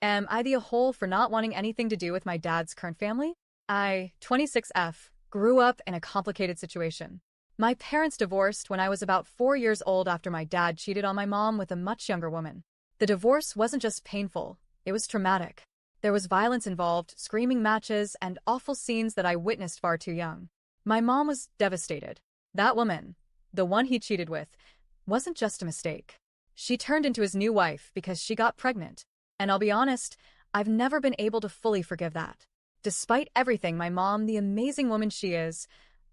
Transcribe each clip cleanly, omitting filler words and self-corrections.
Am I the a-hole for not wanting anything to do with my dad's current family? I, 26F, grew up in a complicated situation. My parents divorced when I was about 4 years old after my dad cheated on my mom with a much younger woman. The divorce wasn't just painful, it was traumatic. There was violence involved, screaming matches, and awful scenes that I witnessed far too young. My mom was devastated. That woman, the one he cheated with, wasn't just a mistake. She turned into his new wife because she got pregnant. And I'll be honest, I've never been able to fully forgive that. Despite everything, my mom, the amazing woman she is,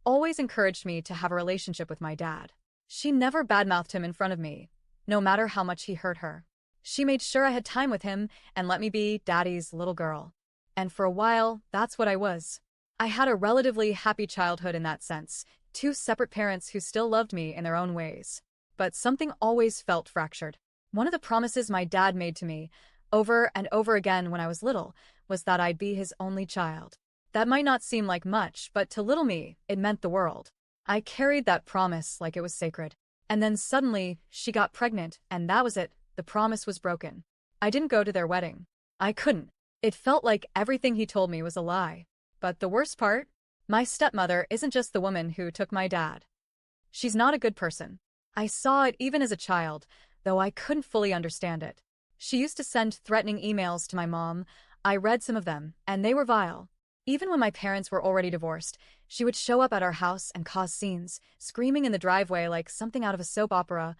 always encouraged me to have a relationship with my dad. She never badmouthed him in front of me, no matter how much he hurt her. She made sure I had time with him and let me be daddy's little girl. And for a while, that's what I was. I had a relatively happy childhood in that sense, two separate parents who still loved me in their own ways. But something always felt fractured. One of the promises my dad made to me, over and over again when I was little, was that I'd be his only child. That might not seem like much, but to little me, it meant the world. I carried that promise like it was sacred. And then suddenly, she got pregnant, and that was it. The promise was broken. I didn't go to their wedding. I couldn't. It felt like everything he told me was a lie. But the worst part? My stepmother isn't just the woman who took my dad. She's not a good person. I saw it even as a child, though I couldn't fully understand it. She used to send threatening emails to my mom. I read some of them, and they were vile. Even when my parents were already divorced, she would show up at our house and cause scenes, screaming in the driveway like something out of a soap opera,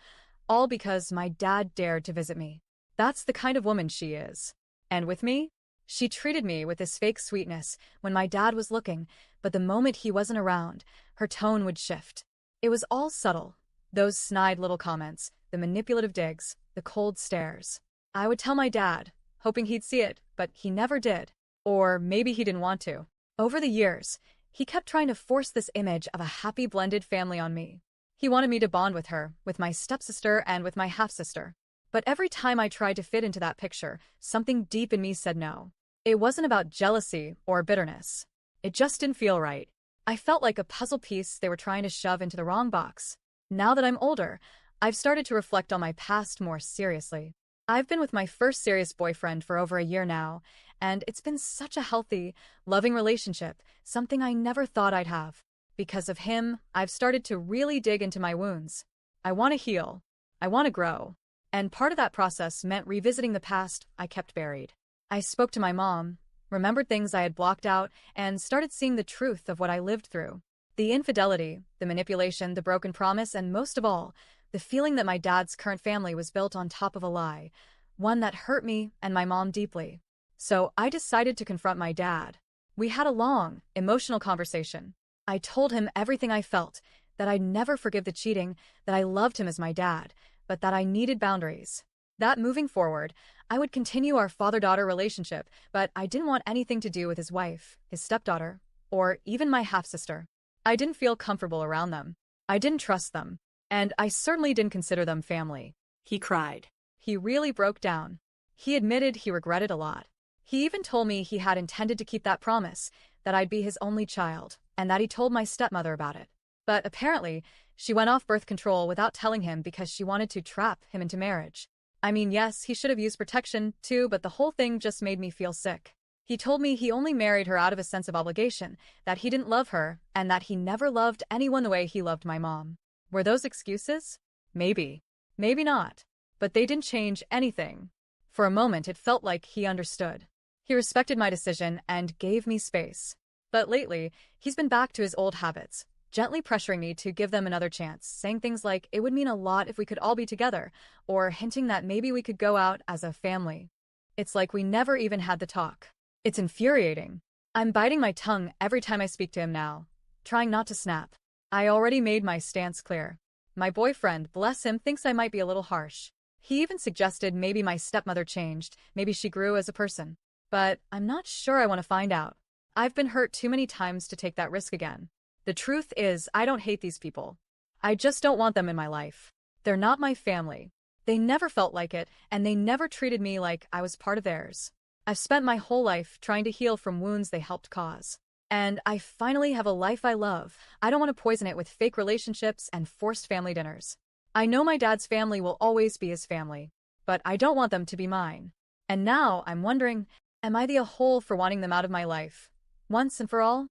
all because my dad dared to visit me. That's the kind of woman she is. And with me? She treated me with this fake sweetness when my dad was looking, but the moment he wasn't around, her tone would shift. It was all subtle. Those snide little comments, the manipulative digs, the cold stares. I would tell my dad, hoping he'd see it, but he never did. Or maybe he didn't want to. Over the years, he kept trying to force this image of a happy blended family on me. He wanted me to bond with her, with my stepsister and with my half-sister. But every time I tried to fit into that picture, something deep in me said no. It wasn't about jealousy or bitterness. It just didn't feel right. I felt like a puzzle piece they were trying to shove into the wrong box. Now that I'm older, I've started to reflect on my past more seriously. I've been with my first serious boyfriend for over a year now, and it's been such a healthy, loving relationship, something I never thought I'd have. Because of him, I've started to really dig into my wounds. I want to heal. I want to grow. And part of that process meant revisiting the past I kept buried. I spoke to my mom, remembered things I had blocked out, and started seeing the truth of what I lived through. The infidelity, the manipulation, the broken promise, and most of all, the feeling that my dad's current family was built on top of a lie, one that hurt me and my mom deeply. So I decided to confront my dad. We had a long, emotional conversation. I told him everything I felt, that I'd never forgive the cheating, that I loved him as my dad, but that I needed boundaries. That moving forward, I would continue our father-daughter relationship, but I didn't want anything to do with his wife, his stepdaughter, or even my half-sister. I didn't feel comfortable around them. I didn't trust them. And I certainly didn't consider them family. He cried. He really broke down. He admitted he regretted a lot. He even told me he had intended to keep that promise, that I'd be his only child, and that he told my stepmother about it. But apparently, she went off birth control without telling him because she wanted to trap him into marriage. I mean, yes, he should have used protection too, but the whole thing just made me feel sick. He told me he only married her out of a sense of obligation, that he didn't love her, and that he never loved anyone the way he loved my mom. Were those excuses? Maybe. Maybe not. But they didn't change anything. For a moment, it felt like he understood. He respected my decision and gave me space. But lately, he's been back to his old habits, gently pressuring me to give them another chance, saying things like it would mean a lot if we could all be together, or hinting that maybe we could go out as a family. It's like we never even had the talk. It's infuriating. I'm biting my tongue every time I speak to him now, trying not to snap. I already made my stance clear. My boyfriend, bless him, thinks I might be a little harsh. He even suggested maybe my stepmother changed, maybe she grew as a person. But I'm not sure I want to find out. I've been hurt too many times to take that risk again. The truth is, I don't hate these people. I just don't want them in my life. They're not my family. They never felt like it, and they never treated me like I was part of theirs. I've spent my whole life trying to heal from wounds they helped cause. And I finally have a life I love. I don't want to poison it with fake relationships and forced family dinners. I know my dad's family will always be his family, but I don't want them to be mine. And now I'm wondering, am I the a hole for wanting them out of my life? Once and for all?